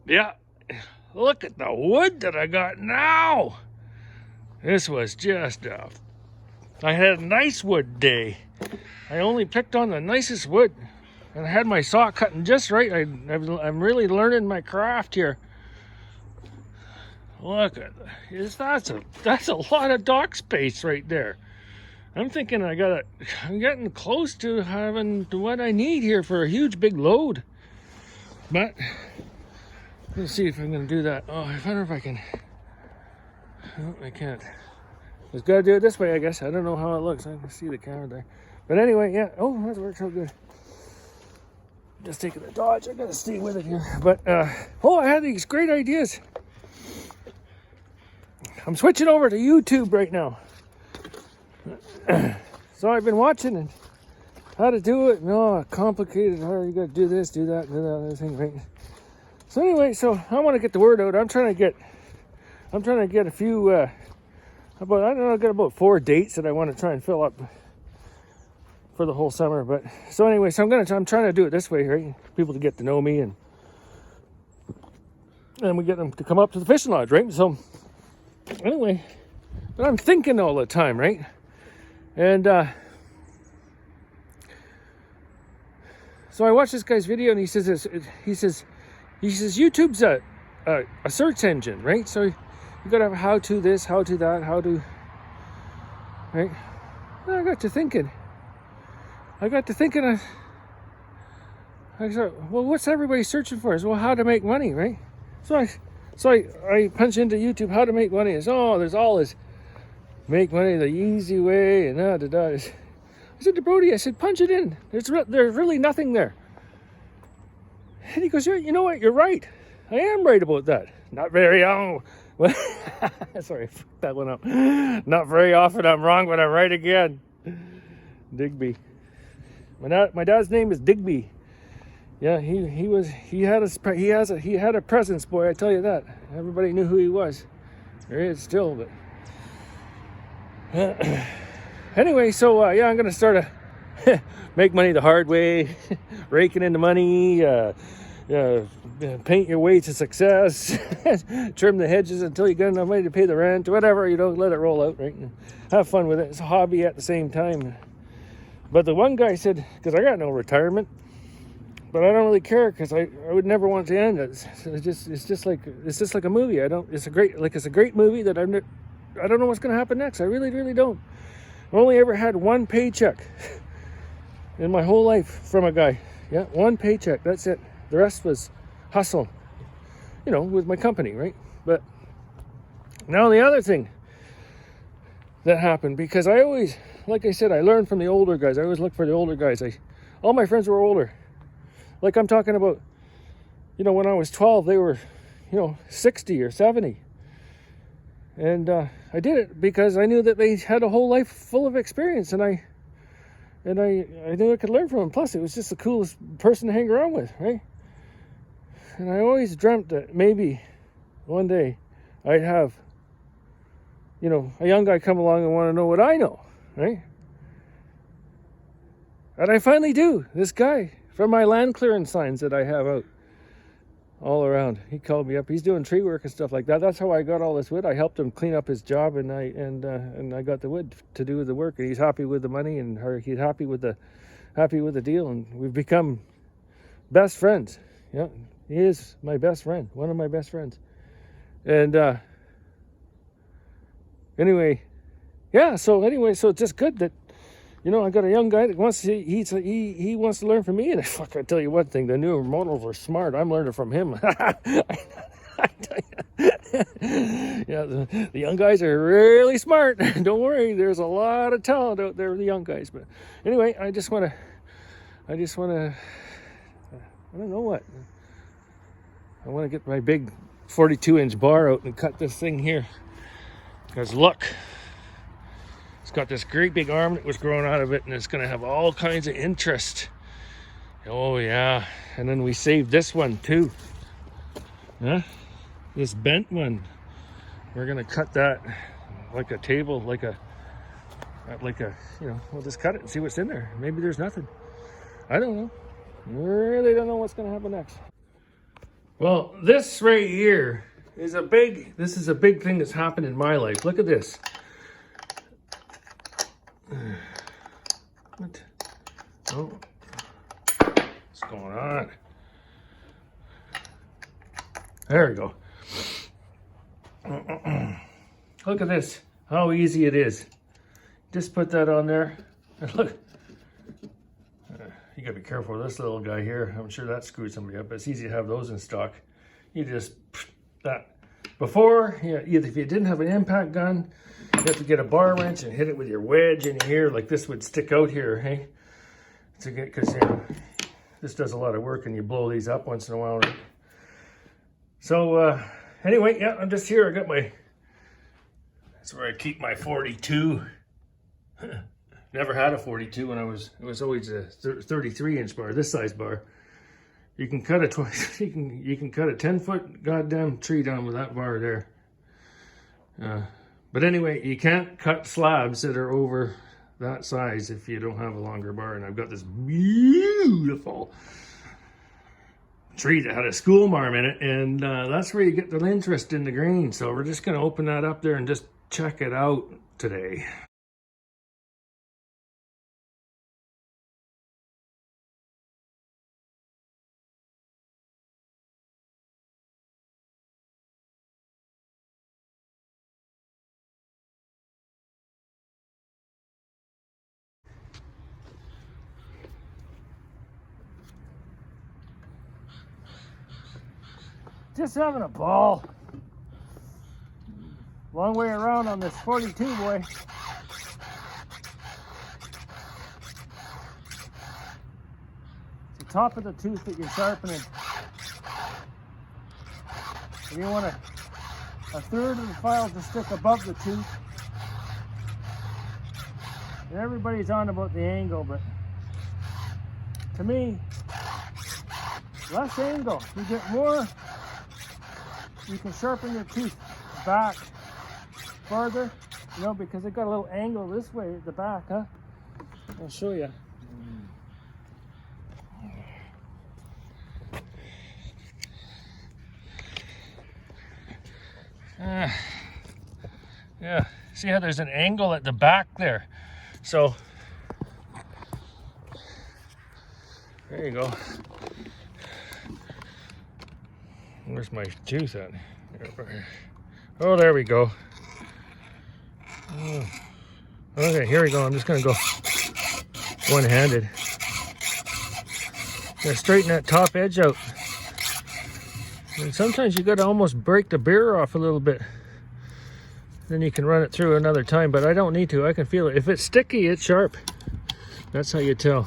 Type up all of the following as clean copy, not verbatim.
Yeah, look at the wood that I got now. This was just I had a nice wood day. I only picked on the nicest wood, and I had my saw cutting just right. I'm really learning my craft here. Look at this. That's a lot of dock space right there. I'm thinking I'm getting close to having what I need here for a huge big load. But let's see if I'm gonna do that. Oh, I wonder if I can. Oh, I can't. Just gotta do it this way, I guess. I don't know how it looks. I can see the camera there. But anyway, yeah. Oh, that works out good. Just taking the Dodge. I gotta stay with it here. But I had these great ideas. I'm switching over to YouTube right now. So I've been watching and how to do it. No, complicated. How you gotta do this, do that, other thing, right? So anyway, so I want to get the word out. I'm trying to get a few. I got about 4 dates that I want to try and fill up for the whole summer. But so anyway, so I'm trying to do it this way, right? People to get to know me and we get them to come up to the fishing lodge, right? So anyway, but I'm thinking all the time, right? And so I watched this guy's video, and he says YouTube's a search engine, right? So you gotta have how to this, how to that, how to, right? And I got to thinking. I said, well, what's everybody searching for? Is well, how to make money, right? So I punch into YouTube how to make money. There's all this make money the easy way and I said to Brody, I said, punch it in. There's really nothing there. And he goes, you know what? You're right. I am right about that. Not very often. Sorry, I fucked that one up. Not very often I'm wrong, but I'm right again. Digby. My dad's name is Digby. Yeah, he had a presence, boy. I tell you that. Everybody knew who he was. There he is still, but. Anyway, so I'm gonna start make money the hard way, raking in the money, paint your way to success, trim the hedges until you get enough money to pay the rent, whatever. You don't let it roll out, right? And have fun with it. It's a hobby at the same time. But the one guy said, because I got no retirement, but I don't really care because I would never want to end it. It's just like a movie. It's a great movie that I don't know what's going to happen next. I really, really don't. I've only ever had one paycheck in my whole life from a guy. Yeah, one paycheck. That's it. The rest was hustle, with my company, right? But now the other thing that happened, because I always, like I said, I learned from the older guys. I always look for the older guys. All my friends were older. Like I'm talking about, when I was 12, they were, 60 or 70. And I did it because I knew that they had a whole life full of experience, and I knew I could learn from them. Plus, it was just the coolest person to hang around with, right? And I always dreamt that maybe one day I'd have, a young guy come along and want to know what I know, right? And I finally do. This guy from my land clearance signs that I have out all around. He called me up. He's doing tree work and stuff like that. That's how I got all this wood. I helped him clean up his job, and I got the wood to do the work. And he's happy with the money, and he's happy with the deal, and we've become best friends. Yeah, he is my best friend, one of my best friends. And anyway, so it's just good that. I got a young guy that wants to. He wants to learn from me, and I tell you one thing: the newer models are smart. I'm learning from him. The young guys are really smart. Don't worry, there's a lot of talent out there with the young guys. But anyway, I just want to. I don't know what. I want to get my big 42-inch bar out and cut this thing here. Because look. It's got this great big arm that was growing out of it, and it's going to have all kinds of interest. Oh, yeah. And then we saved this one, too. Huh? This bent one. We're going to cut that like a table, like a, we'll just cut it and see what's in there. Maybe there's nothing. I don't know. Really don't know what's going to happen next. Well, this right here is a big thing that's happened in my life. Look at this. What? Oh, what's going on? There we go. Look at this, how easy it is. Just put that on there, and look. You gotta be careful with this little guy here. I'm sure that screwed somebody up, but it's easy to have those in stock. You just, that. Before, you know, if you didn't have an impact gun, you have to get a bar wrench and hit it with your wedge in here, like this would stick out here, hey? To get, because you know, this does a lot of work and you blow these up once in a while, right? So, anyway, yeah, I'm just here. I got my, that's where I keep my 42. Never had a 42 when it was always a 33-inch bar, this size bar. You can cut a you can cut a 10-foot goddamn tree down with that bar there. But anyway, you can't cut slabs that are over that size if you don't have a longer bar. And I've got this beautiful tree that had a school marm in it, and that's where you get the interest in the grain. So we're just gonna open that up there and just check it out today. Just having a ball. Long way around on this 42, boy. It's the top of the tooth that you're sharpening. You want a third of the file to stick above the tooth. And everybody's on about the angle, but to me, less angle. You get more. You can sharpen your teeth back farther, you know, because it got a little angle this way at the back, huh? I'll show you. Yeah, see how there's an angle at the back there? So, there you go. Where's my tooth at? Oh, there we go. Oh. Okay, here we go. I'm just gonna go one-handed. Gotta straighten that top edge out. And sometimes you gotta almost break the burr off a little bit. Then you can run it through another time, but I don't need to. I can feel it. If it's sticky, it's sharp. That's how you tell.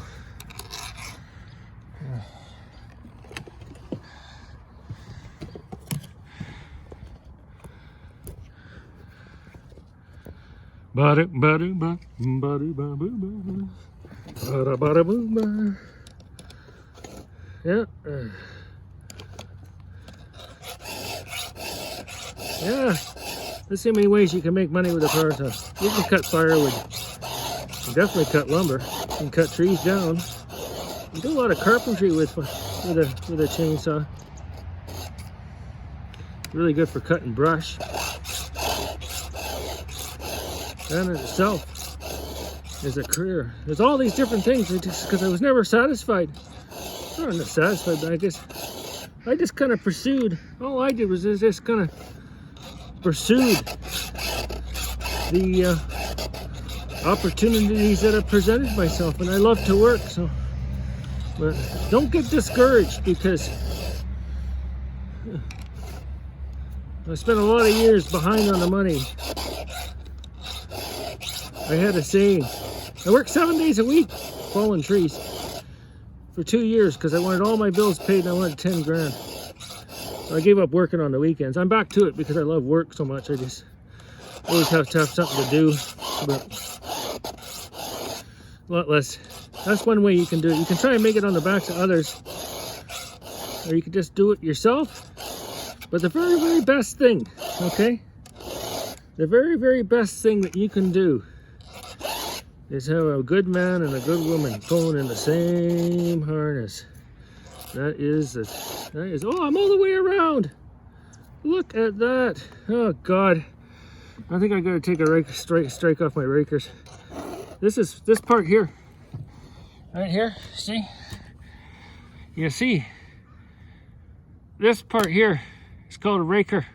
Yeah. Yeah. There's so many ways you can make money with a power saw. You can cut firewood. You can definitely cut lumber. You can cut trees down. You do a lot of carpentry with a chainsaw. Really good for cutting brush. That in itself is a career. There's all these different things because I was never satisfied. I'm not satisfied, but I just kind of pursued. All I did was just kind of pursued the opportunities that have presented myself, and I love to work. So, but don't get discouraged because I spent a lot of years behind on the money. I had a saying. I worked 7 days a week falling trees for 2 years because I wanted all my bills paid and I wanted 10 grand. So I gave up working on the weekends. I'm back to it because I love work so much. I just always have to have something to do. But a lot less. That's one way you can do it. You can try and make it on the backs of others, or you can just do it yourself. But the very, very best thing, okay? The very, very best thing that you can do is have a good man and a good woman pulling in the same harness. That is, oh, I'm all the way around. Look at that. Oh God. I think I gotta take a strike off my rakers. This part here. Right here, see? You see? This part here is called a raker.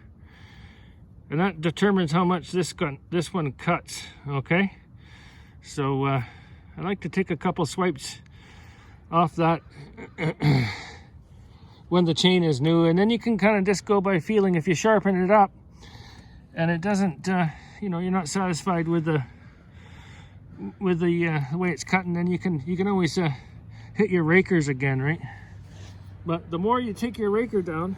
And that determines how much this one cuts, okay? So I like to take a couple swipes off that when the chain is new, and then you can kind of just go by feeling. If you sharpen it up and it doesn't, you know, you're not satisfied with the way it's cutting, then you can always hit your rakers again, right? But the more you take your raker down,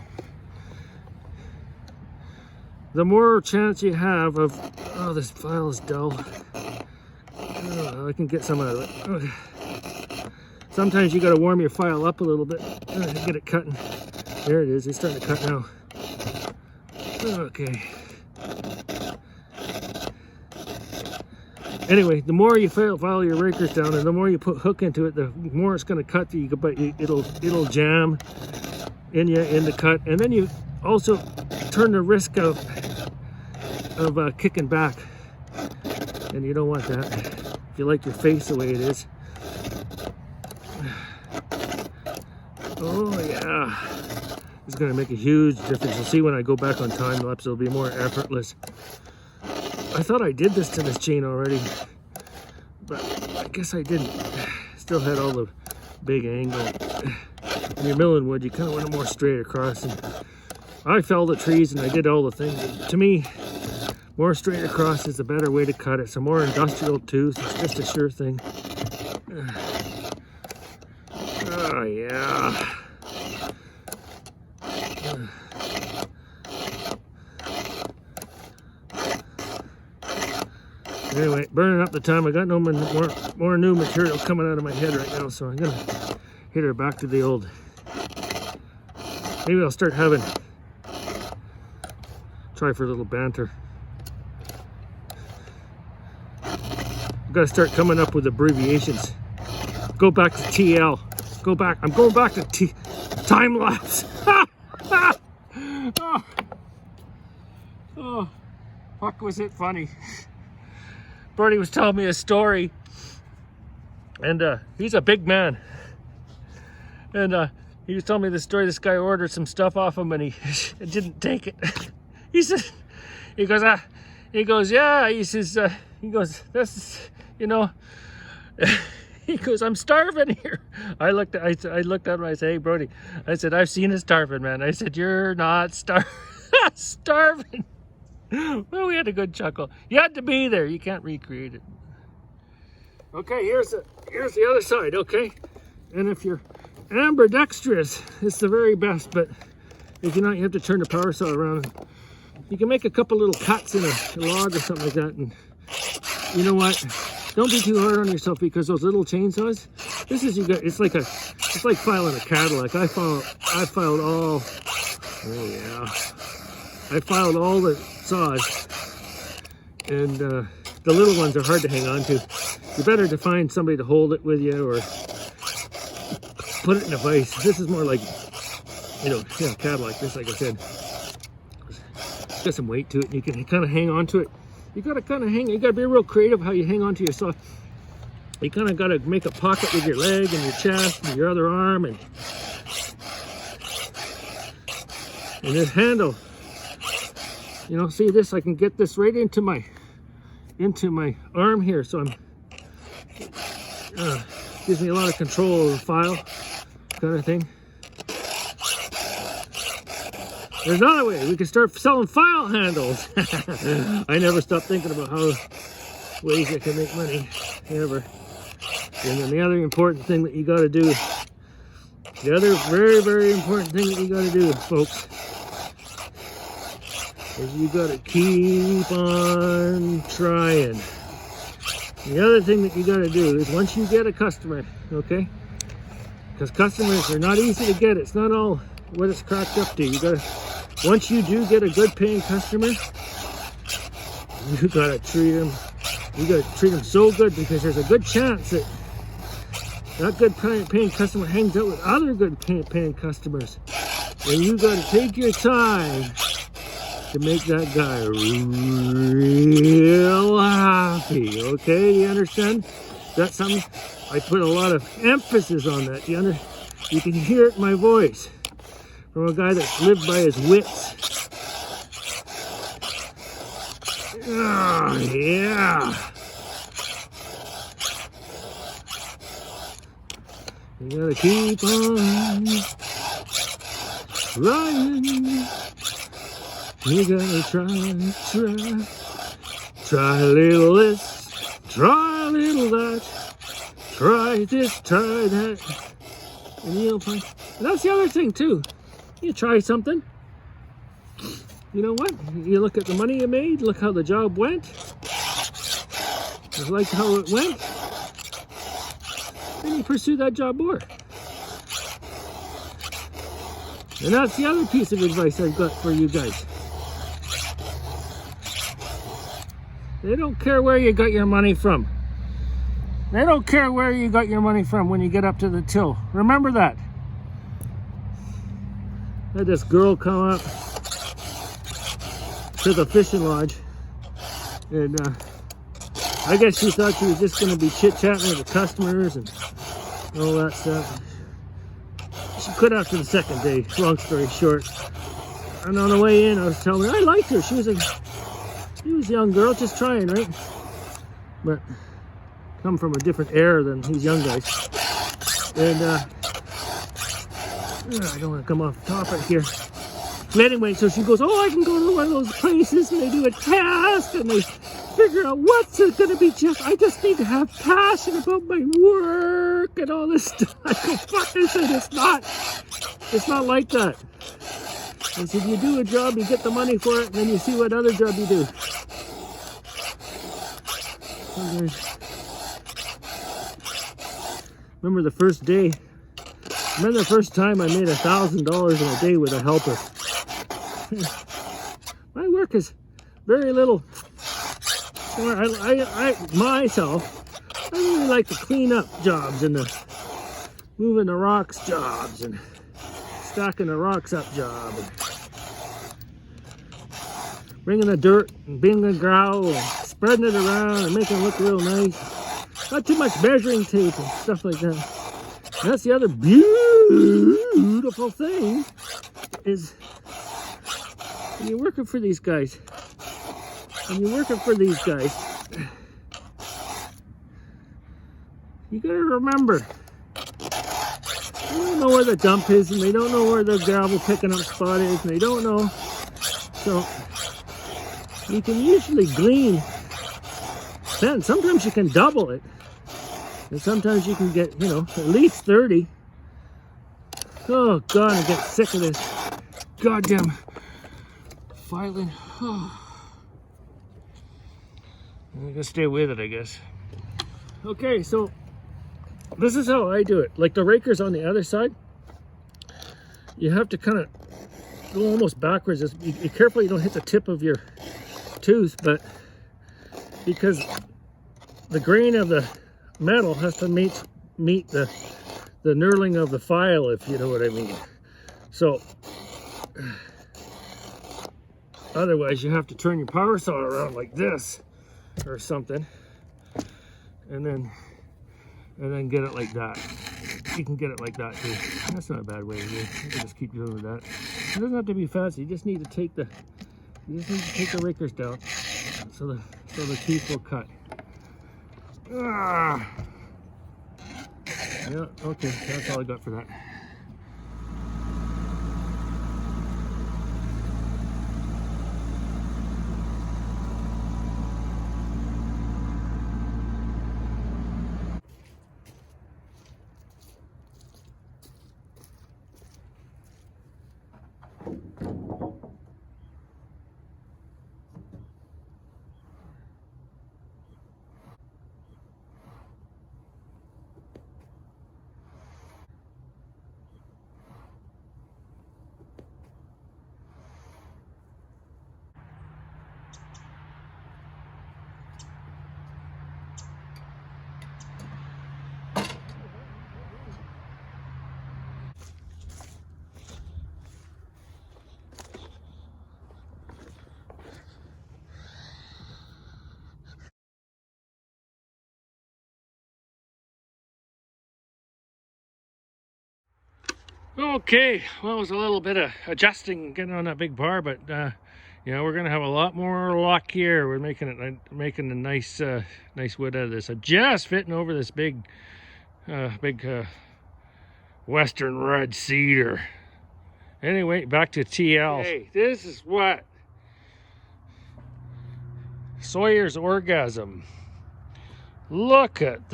the more chance you have of, oh, this file is dull. Oh, I can get some out of it. Okay. Sometimes you got to warm your file up a little bit to get it cutting. There it is. It's starting to cut now. Okay. Anyway, the more you file your rakers down, and the more you put hook into it, the more it's going to cut. But it'll jam in the cut, and then you also turn the risk of kicking back, and you don't want that. If you like your face the way it is. Oh yeah, it's going to make a huge difference. You'll see when I go back on time lapse, it'll be more effortless. I thought I did this to this chain already, but I guess I didn't. Still had all the big angle. When you're milling wood, you kind of want it more straight across. And I felled the trees and I did all the things. To me, more straight across is a better way to cut it. It's a more industrial tooth. It's just a sure thing. Oh yeah. Anyway, burning up the time. I got no more new material coming out of my head right now, so I'm gonna hit her back to the old. Maybe I'll start try for a little banter. I've got to start coming up with abbreviations. Go back to TL. Go back. I'm going back to time lapse. Oh, fuck, was it funny? Bernie was telling me a story, and he's a big man, and he was telling me the story. This guy ordered some stuff off him, and he didn't take it. He says, he goes, yeah. He says, this is, you know. He goes, I'm starving here. I looked at him. I said, hey, Brody. I said, I've seen a starving man. I said, you're not starving. Well, we had a good chuckle. You had to be there. You can't recreate it. Okay, here's the other side. Okay, and if you're ambidextrous, it's the very best. But if you're not, you have to turn the power saw around. You can make a couple little cuts in a log or something like that. And you know what? Don't be too hard on yourself, because those little chainsaws. It's like filing a Cadillac. I filed all. Oh yeah. I filed all the saws, and the little ones are hard to hang on to. You're better to find somebody to hold it with you, or put it in a vise. This is more like, you know, Cadillac. This, like I said, it's got some weight to it, and you can kind of hang on to it. You gotta kind of hang. You gotta be real creative how you hang on to your saw. You kind of gotta make a pocket with your leg and your chest and your other arm, and this handle. You know, see this? I can get this right into my arm here, so gives me a lot of control of the file, kind of thing. There's another way. We can start selling file handles. I never stop thinking about how ways I can make money, ever. And then the other important thing that you got to do, the other very, very important thing that you got to do, folks, is you got to keep on trying. The other thing that you got to do is, once you get a customer, okay, because customers are not easy to get. It's not all what it's cracked up to. You got to, once you do get a good paying customer, you got to treat them. You got to treat them so good, because there's a good chance that That good paying customer hangs out with other good paying customers. And you got to take your time to make that guy real happy. Okay, do you understand? That's something I put a lot of emphasis on that. You can hear it in my voice from a guy that's lived by his wits. Oh, yeah. You gotta keep on trying. You gotta try a little this, try a little that, try this, try that. And you'll find. And that's the other thing too. You try something. You know what? You look at the money you made, look how the job went. You like how it went. Then you pursue that job more. And that's the other piece of advice I've got for you guys. They don't care where you got your money from. They don't care where you got your money from when you get up to the till. Remember that. I had this girl come up to the fishing lodge, and I guess she thought she was just going to be chit-chatting with the customers and all that stuff. She quit after the second day, long story short. And on the way in, I was telling her I liked her. She was a young girl, just trying, right? But come from a different era than these young guys. And I don't want to come off topic here. But anyway, so she goes, oh, I can go to one of those places and they do a test and they figure out what's it going to be. I just need to have passion about my work and all this stuff. I go, fuck this, and it's not like that. I said, you do a job, you get the money for it, and then you see what other job you do. Remember the first day, remember the first time I made $1,000 in a day with a helper. My work is very little. I myself, I really like the clean up jobs and the moving the rocks jobs and stacking the rocks up job and bringing the dirt and bringing the gravel and spreading it around and making it look real nice. Not too much measuring tape and stuff like that. And that's the other beautiful thing is when you're working for these guys. When you're working for these guys, you gotta remember, they don't know where the dump is, and they don't know where the gravel picking up spot is, and they don't know. So you can usually glean. Then sometimes you can double it, and sometimes you can get, at least 30. Oh God, I get sick of this goddamn filing. I'm gonna stay with it, I guess. Okay, so this is how I do it. Like the raker's on the other side, you have to kind of go almost backwards. Be careful you don't hit the tip of your tooth, but because the grain of the metal has to meet the knurling of the file, if you know what I mean. So otherwise you have to turn your power saw around like this or something, and then get it like that. You can get it like that too. That's not a bad way to do it. You can just keep doing with that. It doesn't have to be fancy. You just need to take the rakers down so the teeth will cut. Yeah, okay, that's all I got for that. Okay, well, it was a little bit of adjusting getting on that big bar, but you know, we're gonna have a lot more luck here. We're making a nice nice wood out of this. I'm just fitting over this big western red cedar. Anyway, back to TL. Hey, this is what Sawyer's orgasm. Look at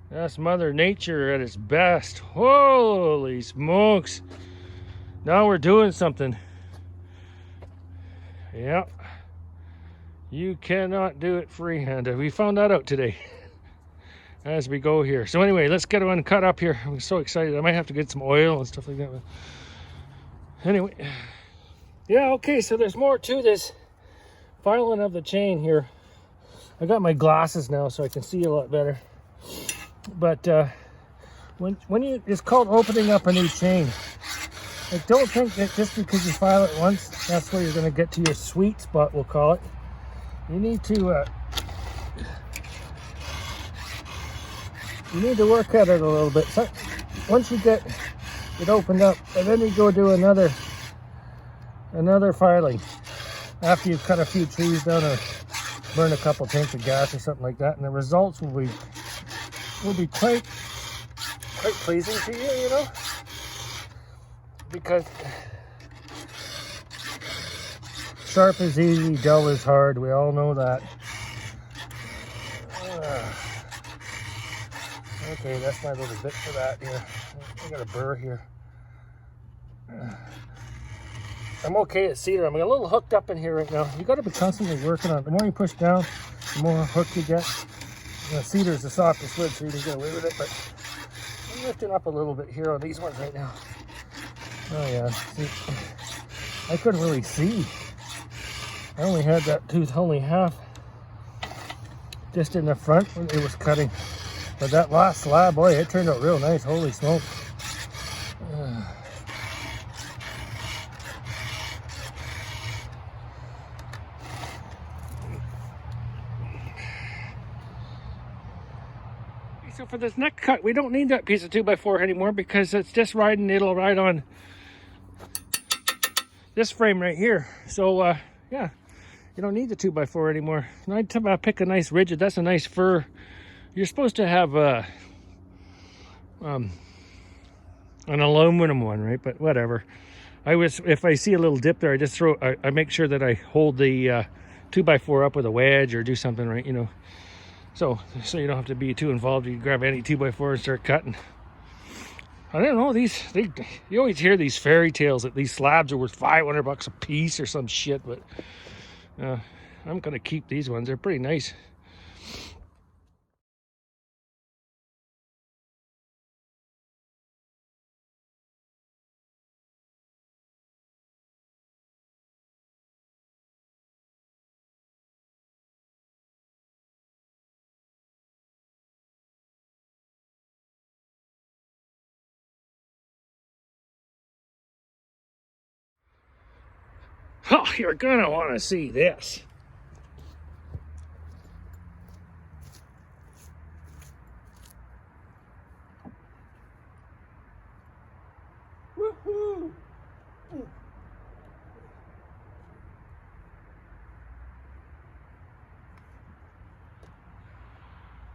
that's Mother Nature at its best. Holy smokes. Now we're doing something. Yep. You cannot do it freehanded. We found that out today as we go here. So anyway, let's get one cut up here. I'm so excited. I might have to get some oil and stuff like that. Anyway. Yeah, okay, so there's more to this filing of the chain here. I got my glasses now so I can see a lot better. But when you, it's called opening up a new chain. Like, don't think that just because you file it once, that's where you're going to get to your sweet spot, we'll call it. You need to work at it a little bit. So once you get it opened up, and then you go do another filing after you've cut a few trees down or burn a couple tanks of gas or something like that, and the results will be quite pleasing to you, you know, because sharp is easy, dull is hard. We all know that. Okay, that's my little bit for that here. I got a burr here. I'm okay at cedar. I'm a little hooked up in here right now. You got to be constantly working on it. The more you push down, the more hooked you get. You know, cedar is the softest wood, so you can get away with it. But I'm lifting up a little bit here on these ones right now. Oh yeah, see, I couldn't really see. I only had that tooth only half just in the front when it was cutting. But that last slab, boy, it turned out real nice. Holy smoke. So for this next cut, we don't need that piece of 2x4 anymore because it's just riding, it'll ride on this frame right here. So yeah, you don't need the 2x4 anymore. And I'd pick a nice rigid, that's a nice fir. You're supposed to have an aluminum one, right? But whatever. If I see a little dip there, I just I make sure that I hold the 2x4 up with a wedge or do something, right, you know. So you don't have to be too involved. You can grab any 2x4 and start cutting. I don't know, you always hear these fairy tales that these slabs are worth $500 a piece or some shit, but I'm gonna keep these ones. They're pretty nice. Oh, you're gonna want to see this. Woohoo!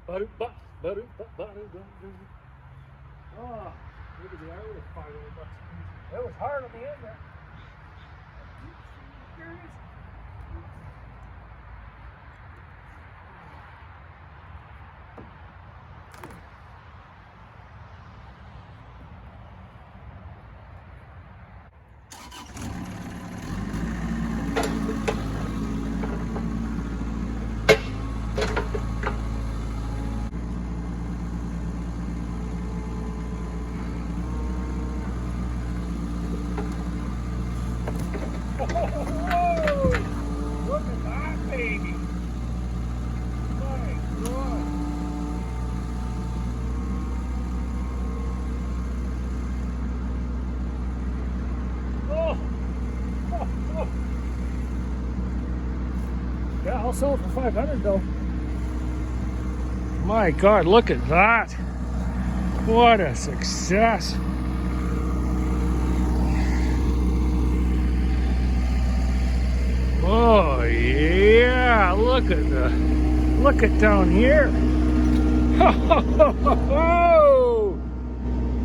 Oh, maybe the hour was $500. It was hard on the end there. Look at that baby! My God! Oh! Yeah, I'll sell it for $500 though. My God, look at that! What a success. Oh yeah, look at down here.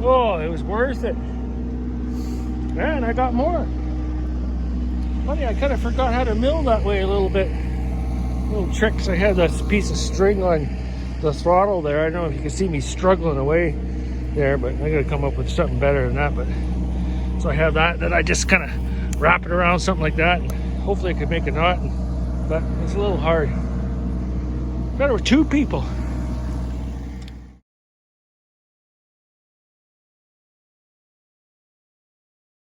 Oh, it was worth it. Man, I got more. Funny, I kind of forgot how to mill that way a little bit. Little tricks. I had this piece of string on the throttle there. I don't know if you can see me struggling away there, but I gotta come up with something better than that. But so I have that I just kind of wrap it around something like that, and hopefully I could make a knot. But it's a little hard. Better with two people.